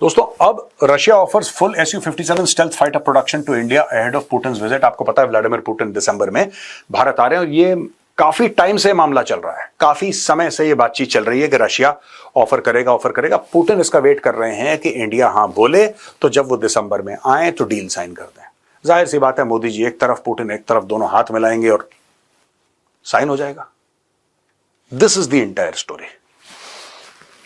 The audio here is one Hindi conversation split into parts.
दोस्तों अब Russia offers full Su-57 stealth fighter production to India ahead of Putin's visit. आपको पता है व्लादिमीर पुतिन दिसंबर में भारत आ रहे हैं और ये काफी टाइम से मामला चल रहा है, काफी समय से ये बातचीत चल रही है कि रशिया ऑफर करेगा। पुतिन इसका वेट कर रहे हैं कि इंडिया हां बोले तो जब वो दिसंबर में आए तो डील साइन कर दें। जाहिर सी बात है, मोदी जी एक तरफ, पुतिन एक तरफ, दोनों हाथ मिलाएंगे और साइन हो जाएगा। This is the entire story.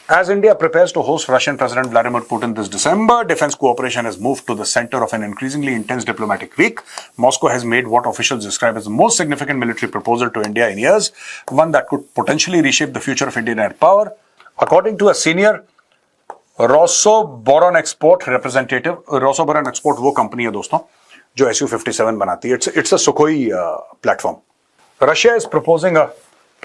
As India prepares to host Russian President Vladimir Putin this December, defense cooperation has moved to the center of an increasingly intense diplomatic week. Moscow has made what officials describe as the most significant military proposal to India in years, one that could potentially reshape the future of Indian air power. According to a senior Rosoboronexport representative, Rosoboronexport वो कंपनी है दोस्तों जो Su-57 बनाती है। It's a Sukhoi platform. Russia is proposing a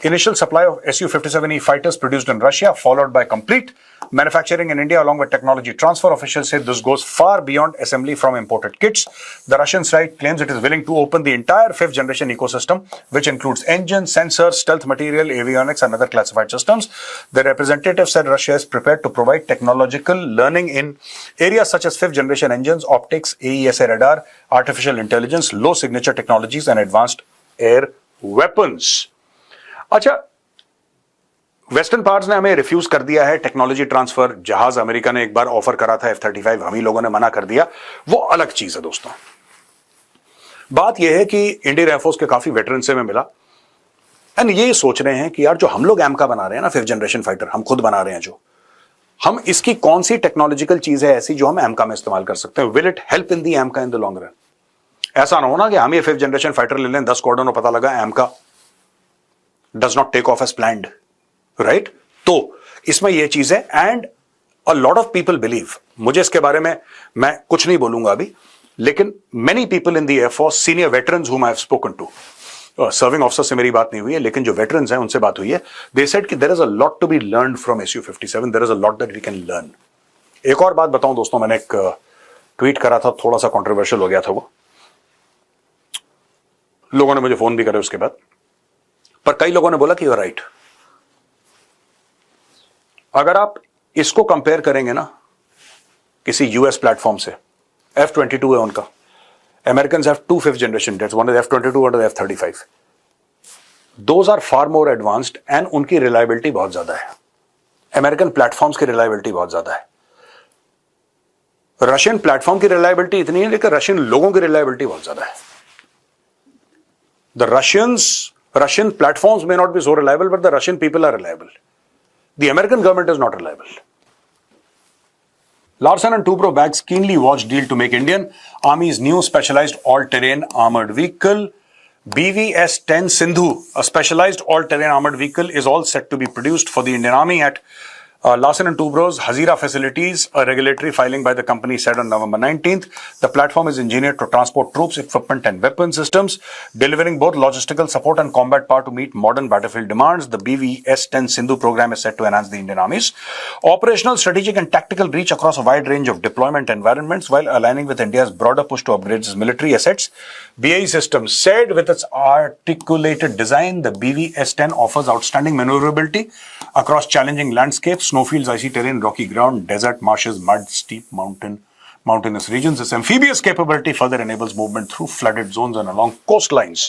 initial supply of Su-57E fighters produced in Russia, followed by complete manufacturing in India along with technology transfer. Officials say this goes far beyond assembly from imported kits. The Russian side claims it is willing to open the entire fifth generation ecosystem, which includes engines, sensors, stealth material, avionics, and other classified systems. The representative said Russia is prepared to provide technological learning in areas such as fifth generation engines, optics, AESA radar, artificial intelligence, low signature technologies, and advanced air weapons. अच्छा, वेस्टर्न पावर्स ने हमें रिफ्यूज कर दिया है टेक्नोलॉजी ट्रांसफर। जहाज अमेरिका ने एक बार ऑफर करा था F-35, हम ही लोगों ने मना कर दिया, वो अलग चीज है दोस्तों। बात यह है कि इंडियन एयरफोर्स के काफी वेटरन से मैं मिला एंड ये सोच रहे हैं कि यार जो हम लोग एमका बना रहे हैं ना, फिफ्थ जनरेशन फाइटर हम खुद बना रहे हैं, जो हम इसकी कौन सी टेक्नोलॉजिकल चीज है ऐसी जो हम एमका में इस्तेमाल कर सकते हैं। Will it help in the एमका in the long run? ऐसा ना हो ना कि हम ये फिफ्थ जनरेशन फाइटर ले लें 10 स्क्वाड्रन और पता लगा एमका does not take off as planned, right? तो इसमें ये चीज है and a lot of people believe, मुझे इसके बारे में मैं कुछ नहीं बोलूंगा अभी, लेकिन many people in the Air Force, senior veterans whom I have spoken to, serving officers से मेरी बात नहीं हुई है, लेकिन जो veterans हैं उनसे बात हुई है, they said कि there is a lot to be learned from Su-57, there is a lot that we can learn. एक और बात बताऊं दोस्तों, मैंने एक ट्वीट करा था, थोड़ा सा कंट्रोवर्शियल हो गया था वो, लोगों ने मुझे फोन भी करे उसके बाद, पर कई लोगों ने बोला कि यू आर राइट। अगर आप इसको कंपेयर करेंगे ना किसी यूएस प्लेटफॉर्म से, F-22 है उनका, American have 2 5th generation jets, one is F-22, one is F-35, those are far more advanced and उनकी रिलायबिलिटी बहुत ज्यादा है। अमेरिकन प्लेटफॉर्म्स की रिलायबिलिटी बहुत ज्यादा है, रशियन प्लेटफॉर्म की रिलायबिलिटी इतनी है लेकिन रशियन लोगों की रिलायबिलिटी बहुत ज्यादा है। The Russian platforms may not be so reliable, but the Russian people are reliable. The American government is not reliable. Larsen & Toubro bags keenly watched deal to make Indian Army's new specialized all-terrain armored vehicle. BVS-10 Sindhu, a specialized all-terrain armored vehicle, is all set to be produced for the Indian Army at Larsen & Toubro's Hazira facilities. A regulatory filing by the company said on November 19th. The platform is engineered to transport troops, equipment and weapon systems, delivering both logistical support and combat power to meet modern battlefield demands. The BVS-10 Sindhu program is set to enhance the Indian Army's operational, strategic and tactical reach across a wide range of deployment environments while aligning with India's broader push to upgrade its military assets. BAE Systems said with its articulated design, the BVS-10 offers outstanding maneuverability across challenging landscapes, snowfields, icy terrain, rocky ground, desert, marshes, mud, steep mountainous regions. This amphibious capability further enables movement through flooded zones and along coastlines.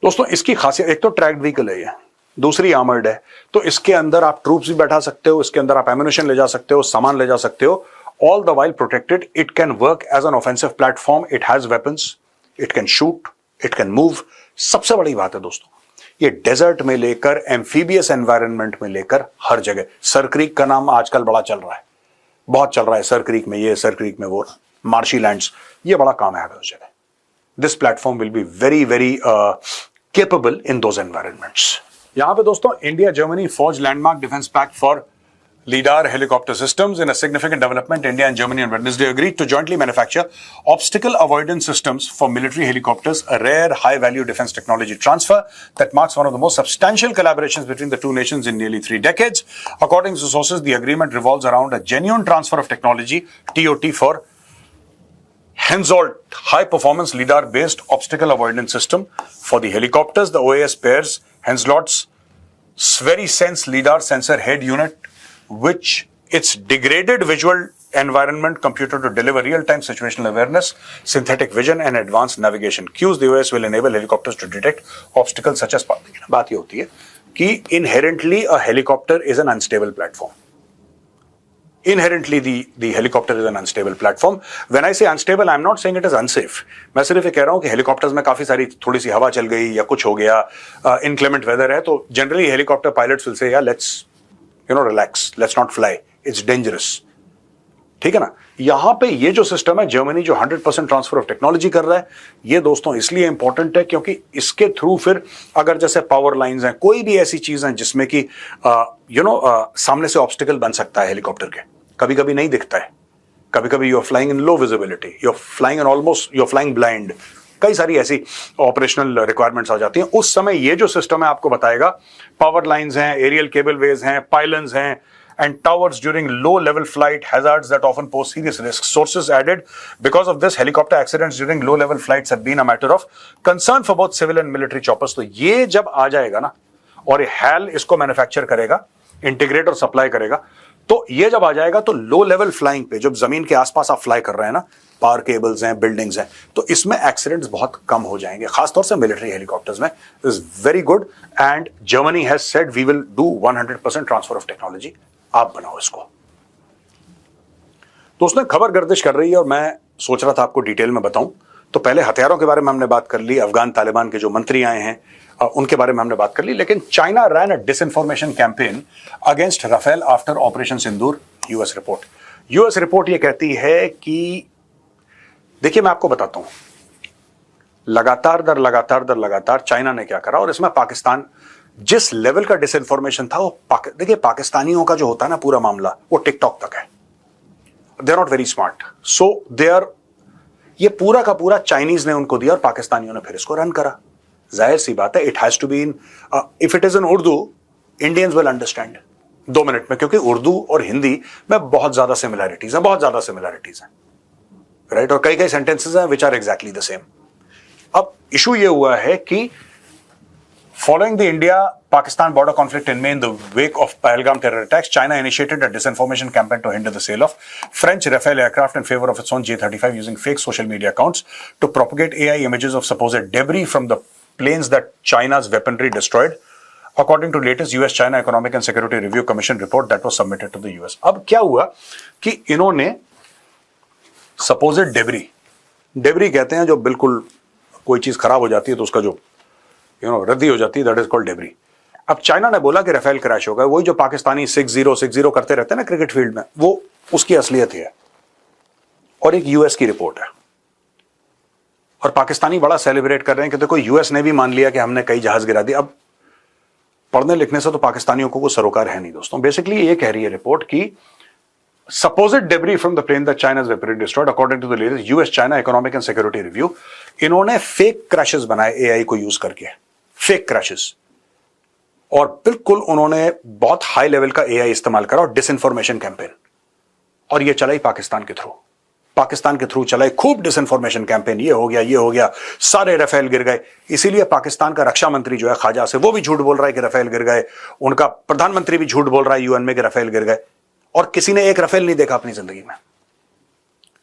दोस्तों इसकी खासियत, एक तो ट्रैक्ड व्हीकल है ये, दूसरी आर्मर्ड है, तो इसके अंदर आप ट्रूप्स भी बैठा सकते हो, इसके अंदर आप एम्यूनिशन ले जा सकते हो, सामान ले जा सकते हो, all the while protected. It can work as an offensive platform. It has weapons. It can shoot. It can move. सबसे बड़ी बात है दोस्तों, ये डेजर्ट में लेकर एम्फीबियस एनवायरनमेंट में लेकर हर जगह, सर क्रीक का नाम आजकल बड़ा चल रहा है, बहुत चल रहा है, सर क्रीक में ये, सर क्रीक में वो, मार्शी लैंड्स, ये बड़ा काम है उस जगह। This platform will be very very capable in those environments. यहां पे दोस्तों India Germany forge landmark defence pact for LIDAR helicopter systems. In a significant development, India and Germany on Wednesday agreed to jointly manufacture obstacle avoidance systems for military helicopters, a rare high-value defense technology transfer that marks one of the most substantial collaborations between the two nations in nearly 3 decades. According to sources, the agreement revolves around a genuine transfer of technology, TOT, for Hensoldt high-performance LIDAR-based obstacle avoidance system for the helicopters. The OAS pairs Hensoldt's SveriSense LIDAR sensor head unit which its degraded visual environment computer to deliver real-time situational awareness, synthetic vision and advanced navigation. QSDOS will enable helicopters to detect obstacles such as बात ये होती है कि inherently a helicopter is an unstable platform. Inherently the helicopter is an unstable platform. When I say unstable, I'm not saying it is unsafe. मैं सिर्फ ये कह रहा हूँ कि हेलीकॉप्टर्स में काफी सारी थोड़ी सी हवा चल गई या कुछ हो गया, inclement weather है, तो generally helicopter pilots will say, yeah, let's relax, let's not fly. It's dangerous. ठीक है ना. यहां पे ये जो सिस्टम है, जर्मनी जो 100% ट्रांसफर ऑफ टेक्नोलॉजी कर रहा है, ये दोस्तों इसलिए इंपॉर्टेंट है क्योंकि इसके थ्रू फिर अगर जैसे पावर लाइंस हैं, कोई भी ऐसी चीज है जिसमें कि सामने से ऑब्स्टिकल बन सकता है हेलीकॉप्टर के, कभी कभी नहीं दिखता है, कभी कभी you are flying in low visibility, you are flying in almost, you are flying blind, कई सारी ऐसी ऑपरेशनल रिक्वायरमेंट्स आ जाती हैं. उस समय ये जो सिस्टम है आपको बताएगा पावर लाइंस हैं, एरियल केबल वेज हैं, पाइलन्स हैं and towers during low-level flight, hazards that often pose serious risks. Sources added, because of this, helicopter accidents during low-level flights have been a matter of concern for both civil and military choppers. तो ये जब आ जाएगा ना, और ये HAL इसको मैन्युफैक्चर करेगा, इंटीग्रेट और सप्लाई करेगा, तो ये जब आ जाएगा तो लो लेवल फ्लाइंग पे, जब जमीन के आसपास आप फ्लाई कर रहे हैं ना, पावर केबल्स हैं, बिल्डिंग्स हैं, तो इसमें एक्सीडेंट्स बहुत कम हो जाएंगे, खासतौर से मिलिट्री हेलीकॉप्टर्स में. Is very good and Germany has said we will do 100% transfer of technology. आप बनाओ इसको. तो उसने खबर गर्दिश कर रही है और मैं सोच रहा था आपको डिटेल में बताऊं. तो पहले हथियारों के बारे में हमने बात कर ली, अफगान तालिबान के जो मंत्री आए हैं उनके बारे में हमने बात कर ली, लेकिन China ran a disinformation campaign against Rafale after operation Sindoor. US report ये कहती है कि देखिए मैं आपको बताता हूं, लगातार दर लगातार चाइना ने क्या करा, और इसमें पाकिस्तान जिस लेवल का डिसइंफॉर्मेशन था वो देखिए पाकिस्तानियों का जो होता है ना पूरा मामला, वो टिकटॉक तक है. They are not very smart, so they are, ये पूरा का पूरा चाइनीज ने उनको दिया और पाकिस्तानियों ने फिर इसको रन करा. जाहिर सी बात है, it has to be in, if it is in Urdu Indians will understand 2 minute में, क्योंकि उर्दू और हिंदी में बहुत ज्यादा सिमिलैरिटीज हैं, राइट. और कई सेंटेंसेस हैं which are exactly the same. अब इशू ये हुआ है कि following the India-Pakistan border conflict in May, in the wake of Pahalgam terror attacks, China initiated a disinformation campaign to hinder the sale of French Rafale aircraft in favor of its own J-35 using fake social media accounts to propagate AI images of supposed debris from the planes that China's weaponry destroyed, according to latest US-China Economic and Security Review Commission report that was submitted to the US. अब क्या हुआ कि इन्होंने supposed debris कहते हैं जो बिल्कुल कोई चीज खराब हो जाती है तो उसका जो रद्दी हो जाती है, दैट इज कॉल्ड डेब्री. अब चाइना ने बोला कि राफेल क्रैश होगा, वही जो पाकिस्तानी 6-0 करते रहते हैं ना क्रिकेट फील्ड में, वो उसकी असलियत है. और एक यूएस की रिपोर्ट है, और पाकिस्तानी बड़ा सेलिब्रेट कर रहे हैं कि देखो यूएस ने भी मान लिया कि हमने कई जहाज गिरा दिए. अब पढ़ने लिखने से तो पाकिस्तानियों को सरोकार है नहीं दोस्तों. बेसिकली ये कह रही है रिपोर्ट की supposed debris from the plane that China's weaponry destroyed, according to the latest US-China Economic and Security Review, इन्होंने फेक क्रैशेस बनाए एआई को यूज करके, फेक क्रैशेस, और बिल्कुल उन्होंने बहुत हाई लेवल का एआई इस्तेमाल करा और डिसइंफॉर्मेशन कैंपेन, और ये चलाई पाकिस्तान के थ्रू चलाई खूब डिसइंफॉर्मेशन कैंपेन. ये हो गया, सारे राफेल गिर गए. इसीलिए पाकिस्तान का रक्षा मंत्री जो है ख्वाजा से, वो भी झूठ बोल रहा है कि राफेल गिर गए. उनका प्रधानमंत्री भी झूठ बोल रहा है यूएन में कि राफेल गिर गए, और किसी ने एक राफेल नहीं देखा अपनी जिंदगी में,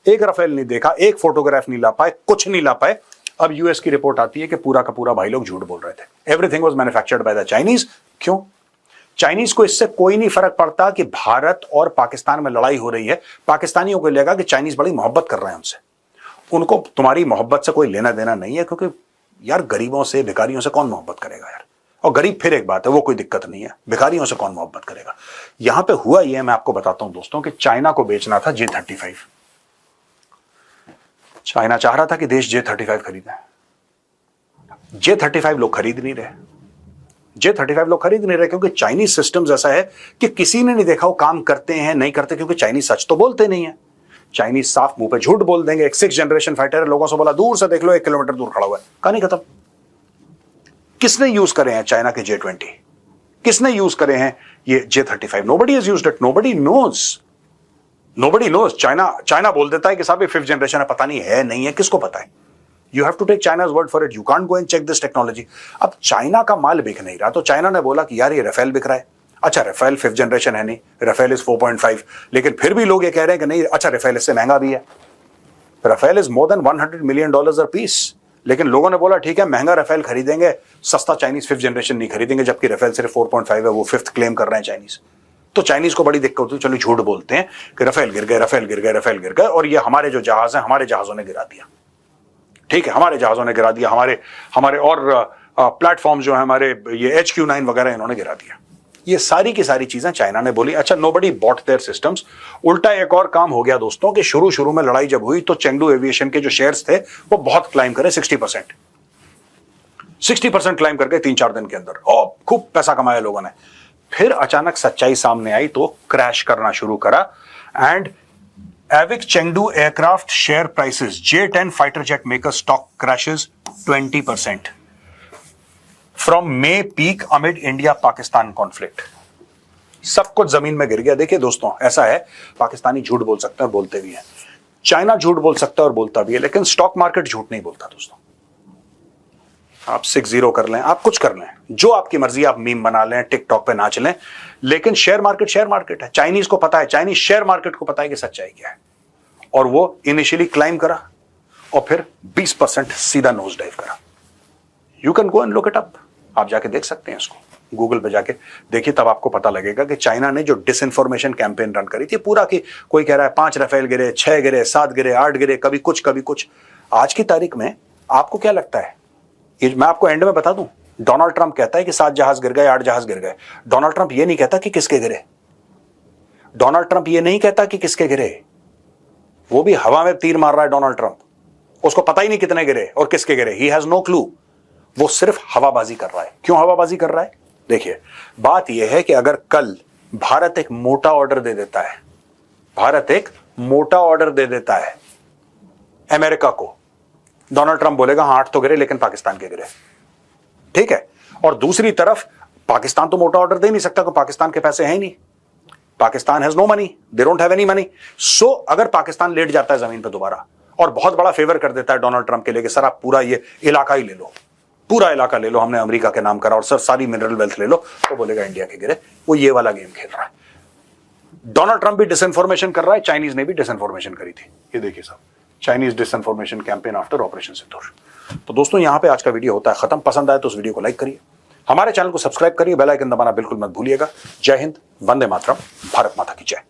एक राफेल नहीं देखा, एक फोटोग्राफ नहीं ला पाए, कुछ नहीं ला पाए. अब यूएस की रिपोर्ट आती है कि पूरा का पूरा भाई लोग झूठ बोल रहे थे. Everything was manufactured by the Chinese. क्यों? चाइनीज को इससे कोई नहीं फर्क पड़ता कि भारत और पाकिस्तान में लड़ाई हो रही है. पाकिस्तानियों को लगा कि चाइनीज बड़ी मोहब्बत कर रहे हैं उनसे. उनको तुम्हारी मोहब्बत से कोई लेना देना नहीं है, क्योंकि यार गरीबों से, भिखारियों से कौन मोहब्बत करेगा यार. और गरीब फिर एक बात है, वो कोई दिक्कत नहीं है, भिखारियों से कौन मोहब्बत करेगा. यहां पे हुआ ये, मैं आपको बताता हूं दोस्तों, कि चाइना को बेचना था J-35. चाइना चाह रहा था कि देश J-35 खरीदे. J-35 लोग खरीद नहीं रहे क्योंकि चाइनीज सिस्टम्स ऐसा है कि किसी ने नहीं देखा वो काम करते हैं नहीं करते, क्योंकि चाइनीज सच तो बोलते नहीं है. चाइनीज साफ मुंह पे झूठ बोल देंगे. एक 6th जनरेशन फाइटर है, लोगों से बोला दूर से देख लो, 1 किलोमीटर दूर खड़ा हुआ है, कहानी खत्म. किसने यूज करे हैं चाइना के J-20? किसने यूज करे हैं ये J-35? Nobody has used it, nobody knows. China बोल देता है कि साहब ये 5th जनरेशन है, पता नहीं है नहीं है, किसको पता है. You have to take China's word for it, you can't go and check this technology. अब चाइना का माल बिक नहीं रहा, तो चाइना ने बोला कि यार ये राफेल बिक रहा है, अच्छा राफेल 5th जनरेशन है नहीं, राफेल इज 4.5, लेकिन फिर भी लोग ये कह रहे हैं कि नहीं, अच्छा राफेल इससे महंगा भी है। Rafale is more than $100 million a piece, लेकिन लोगों ने बोला ठीक है महंगा राफेल खरीदेंगे, सस्ता चाइनीज 5th जनरेशन नहीं खरीदेंगे, जबकि राफेल सिर्फ 4.5 है, वो 5th क्लेम कर रहे हैं चाइनीज। तो चाइनीज को बड़ी दिक्कत होती है, चलो झूठ बोलते हैं कि राफेल गिर गए, राफेल गिर गए, राफेल गिर गए, और ये हमारे जो जहाज हैं, हमारे जहाजों ने गिरा दिया। ठीक है, हमारे जहाजों ने गिरा दिया, हमारे और प्लेटफॉर्म जो है हमारे, ये HQ9 वगैरह इन्होंने गिरा दिया। ये सारी की सारी चीजें चाइना ने बोली। अच्छा, नोबडी बॉट देयर सिस्टम्स। उल्टा एक और काम हो गया दोस्तों कि शुरू में लड़ाई जब हुई तो चेंगडू एविएशन के जो शेयर्स थे वो बहुत क्लाइम करे, 60% क्लाइम करके 3-4 दिन के अंदर, और खूब पैसा कमाया लोगों ने। फिर अचानक सच्चाई सामने आई तो क्रैश करना शुरू करा। And Avik Chengdu aircraft share prices, J-10 fighter jet maker stock crashes 20% from May peak amid India Pakistan conflict. सब कुछ जमीन में गिर गया। देखिए दोस्तों, ऐसा है, पाकिस्तानी झूठ बोल सकते हैं और बोलते भी हैं, चाइना झूठ बोल सकता है और बोलता भी है, लेकिन स्टॉक मार्केट झूठ नहीं बोलता दोस्तों। आप 6-0 कर लें, आप कुछ कर लें, जो आपकी मर्जी, आप मीम बना लें, टिकटॉक पे नाच लें, लेकिन शेयर मार्केट है। चाइनीज को पता है, चाइनीज शेयर मार्केट को पता है कि सच्चाई क्या है। और वो इनिशियली क्लाइम करा और फिर 20% सीधा नोज डाइव करा। You can go and look it up, आप जाके देख सकते हैं इसको, गूगल पे जाके देखिए, तब आपको पता लगेगा कि चाइना ने जो डिसइंफॉर्मेशन कैंपेन रन करी थी पूरा, की कोई कह रहा है 5 राफेल गिरे, 6 गिरे, 7 गिरे, 8 गिरे, कभी कुछ। आज की तारीख में आपको क्या लगता है, ये मैं आपको एंड में बता दूं, डोनाल्ड ट्रंप कहता है कि 7 जहाज गिर गए, 8 जहाज गिर गए। डोनाल्ड ट्रंप ये नहीं कहता कि किसके गिरे, डोनाल्ड ट्रंप ये नहीं कहता कि किसके गिरे, वो भी हवा में तीर मार रहा है डोनाल्ड ट्रंप, उसको पता ही नहीं कितने गिरे और किसके गिरे, ही हैज नो क्लू। वो सिर्फ हवाबाजी कर रहा है। क्यों हवाबाजी कर रहा है? देखिए, बात यह है कि अगर कल भारत एक मोटा ऑर्डर दे देता है, अमेरिका को, डोनाल्ड ट्रंप बोलेगा हाँ 8 तो गिरे लेकिन पाकिस्तान के गिरे, ठीक है। और दूसरी तरफ पाकिस्तान तो मोटा ऑर्डर दे नहीं सकता, क्योंकि पाकिस्तान के पैसे हैं ही नहीं, Pakistan has no money, they don't have any money. So अगर पाकिस्तान लेट जाता है जमीन पर दोबारा और बहुत बड़ा फेवर कर देता है डोनाल्ड ट्रंप के लिए कि सर आप पूरा ये इलाका ही ले लो, पूरा इलाका ले लो, हमने अमेरिका के नाम करा, और सर सारी मिनरल वेल्थ ले लो, तो बोलेगा इंडिया के गिरे। वो ये वाला गेम खेल रहा है। डोनाल्ड ट्रंप भी डिसइंफॉर्मेशन कर रहा है, चाइनीज ने भी डिसइंफॉर्मेशन करी थी। ये देखिए साहब, Chinese disinformation campaign after operation Sindoor. तो दोस्तों, यहां पे आज का वीडियो होता है खत्म। पसंद आए तो उस वीडियो को लाइक करिए, हमारे चैनल को सब्सक्राइब करिए, बेल आइकन दबाना बिल्कुल मत भूलिएगा। जय हिंद, वंदे मातरम, भारत माता की जय।